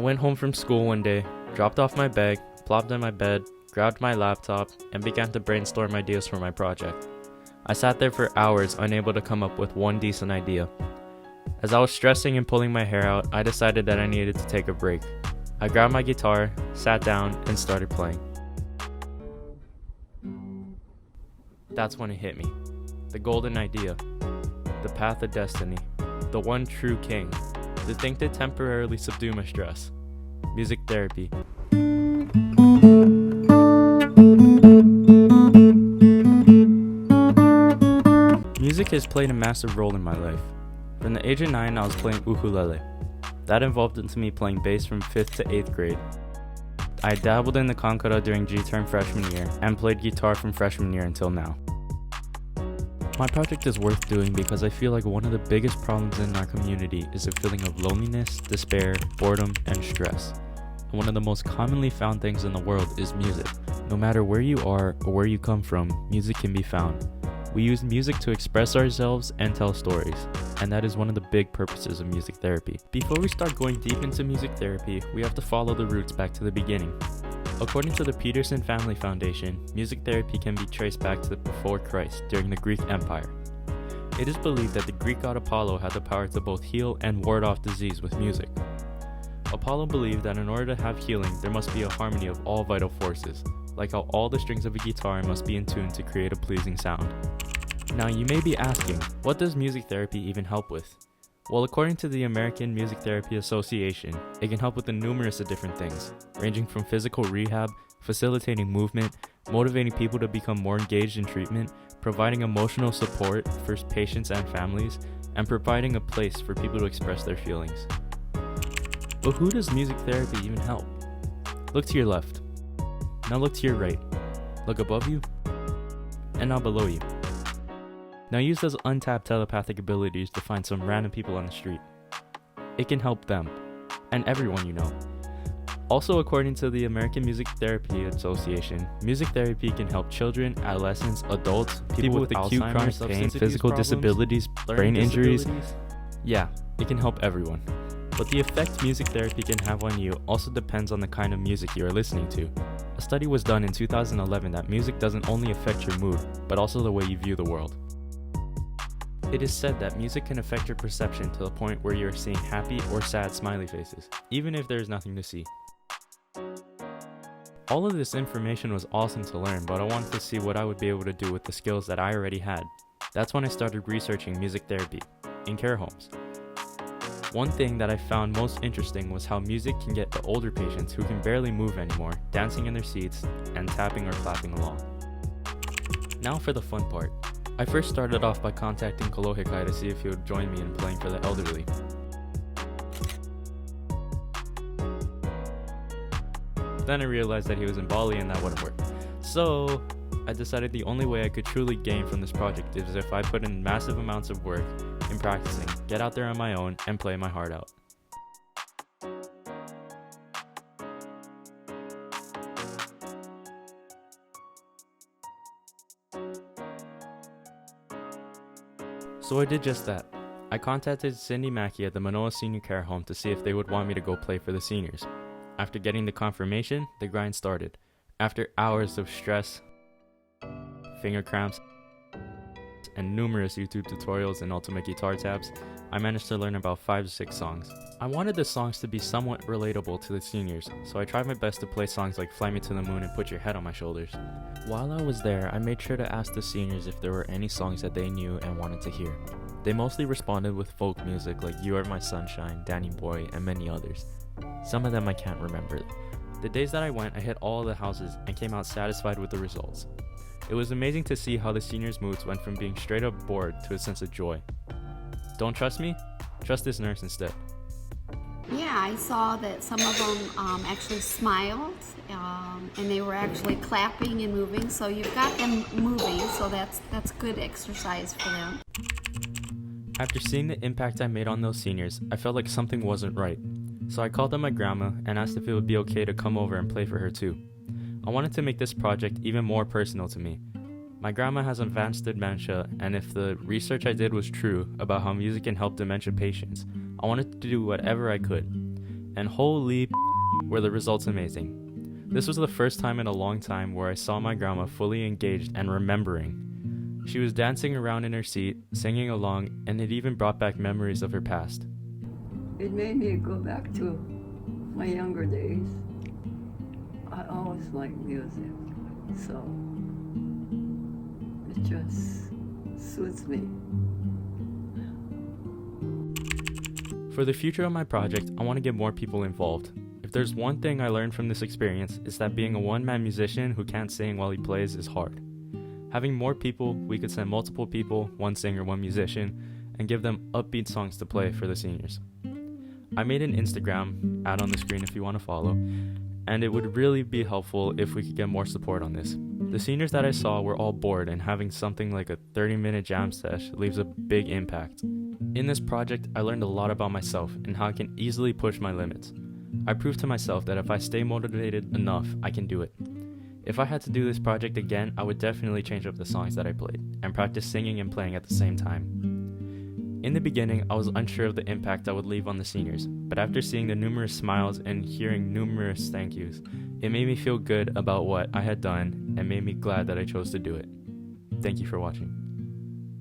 went home from school one day, dropped off my bag, plopped on my bed, grabbed my laptop, and began to brainstorm ideas for my project. I sat there for hours, unable to come up with one decent idea. As I was stressing and pulling my hair out, I decided that I needed to take a break. I grabbed my guitar, sat down, and started playing. That's when it hit me. The golden idea. The path of destiny. The one true king. The thing to temporarily subdue my stress. Music therapy. Music has played a massive role in my life. From the age of 9, I was playing ukulele. That evolved into me playing bass from 5th to 8th grade. I dabbled in the kankara during G-term freshman year and played guitar from freshman year until now. My project is worth doing because I feel like one of the biggest problems in our community is a feeling of loneliness, despair, boredom, and stress. And one of the most commonly found things in the world is music. No matter where you are or where you come from, music can be found. We use music to express ourselves and tell stories, and that is one of the big purposes of music therapy. Before we start going deep into music therapy, we have to follow the roots back to the beginning. According to the Peterson Family Foundation, music therapy can be traced back to before Christ during the Greek Empire. It is believed that the Greek god Apollo had the power to both heal and ward off disease with music. Apollo believed that in order to have healing, there must be a harmony of all vital forces, like how all the strings of a guitar must be in tune to create a pleasing sound. Now you may be asking, what does music therapy even help with? Well, according to the American Music Therapy Association, it can help with numerous of different things, ranging from physical rehab, facilitating movement, motivating people to become more engaged in treatment, providing emotional support for patients and families, and providing a place for people to express their feelings. But who does music therapy even help? Look to your left. Now look to your right. Look above you. And now below you. Now use those untapped telepathic abilities to find some random people on the street. It can help them, and everyone you know. Also, according to the American Music Therapy Association, music therapy can help children, adolescents, adults, people with acute chronic pain, physical disabilities, brain injuries. Yeah, it can help everyone. But the effect music therapy can have on you also depends on the kind of music you are listening to. A study was done in 2011 that music doesn't only affect your mood, but also the way you view the world. It is said that music can affect your perception to the point where you are seeing happy or sad smiley faces, even if there is nothing to see. All of this information was awesome to learn, but I wanted to see what I would be able to do with the skills that I already had. That's when I started researching music therapy in care homes. One thing that I found most interesting was how music can get the older patients who can barely move anymore, dancing in their seats and tapping or clapping along. Now for the fun part. I first started off by contacting Kolohikai to see if he would join me in playing for the elderly. Then I realized that he was in Bali and that wouldn't work. So I decided the only way I could truly gain from this project is if I put in massive amounts of work in practicing, get out there on my own, and play my heart out. So I did just that. I contacted Cindy Mackey at the Manoa Senior Care Home to see if they would want me to go play for the seniors. After getting the confirmation, the grind started. After hours of stress, finger cramps, and numerous YouTube tutorials and ultimate guitar tabs, I managed to learn about 5 to 6 songs. I wanted the songs to be somewhat relatable to the seniors, so I tried my best to play songs like Fly Me to the Moon and Put Your Head on My Shoulders. While I was there, I made sure to ask the seniors if there were any songs that they knew and wanted to hear. They mostly responded with folk music like You Are My Sunshine, Danny Boy, and many others. Some of them I can't remember. The days that I went, I hit all of the houses and came out satisfied with the results. It was amazing to see how the seniors' moods went from being straight up bored to a sense of joy. Don't trust me? Trust this nurse instead. Yeah, I saw that some of them actually smiled and they were actually clapping and moving. So you've got them moving, so that's good exercise for them. After seeing the impact I made on those seniors, I felt like something wasn't right. So I called up my grandma and asked if it would be okay to come over and play for her too. I wanted to make this project even more personal to me. My grandma has advanced dementia, and if the research I did was true about how music can help dementia patients, I wanted to do whatever I could. and holy were the results amazing. This was the first time in a long time where I saw my grandma fully engaged and remembering. She was dancing around in her seat, singing along, and it even brought back memories of her past. It made me go back to my younger days. I always liked music, so it just suits me. For the future of my project, I want to get more people involved. If there's one thing I learned from this experience, it's that being a one-man musician who can't sing while he plays is hard. Having more people, we could send multiple people, one singer, one musician, and give them upbeat songs to play for the seniors. I made an Instagram, ad on the screen if you want to follow, and it would really be helpful if we could get more support on this. The seniors that I saw were all bored, and having something like a 30-minute jam sesh leaves a big impact. In this project, I learned a lot about myself and how I can easily push my limits. I proved to myself that if I stay motivated enough, I can do it. If I had to do this project again, I would definitely change up the songs that I played and practice singing and playing at the same time. In the beginning, I was unsure of the impact I would leave on the seniors, but after seeing the numerous smiles and hearing numerous thank yous, it made me feel good about what I had done and made me glad that I chose to do it. Thank you for watching.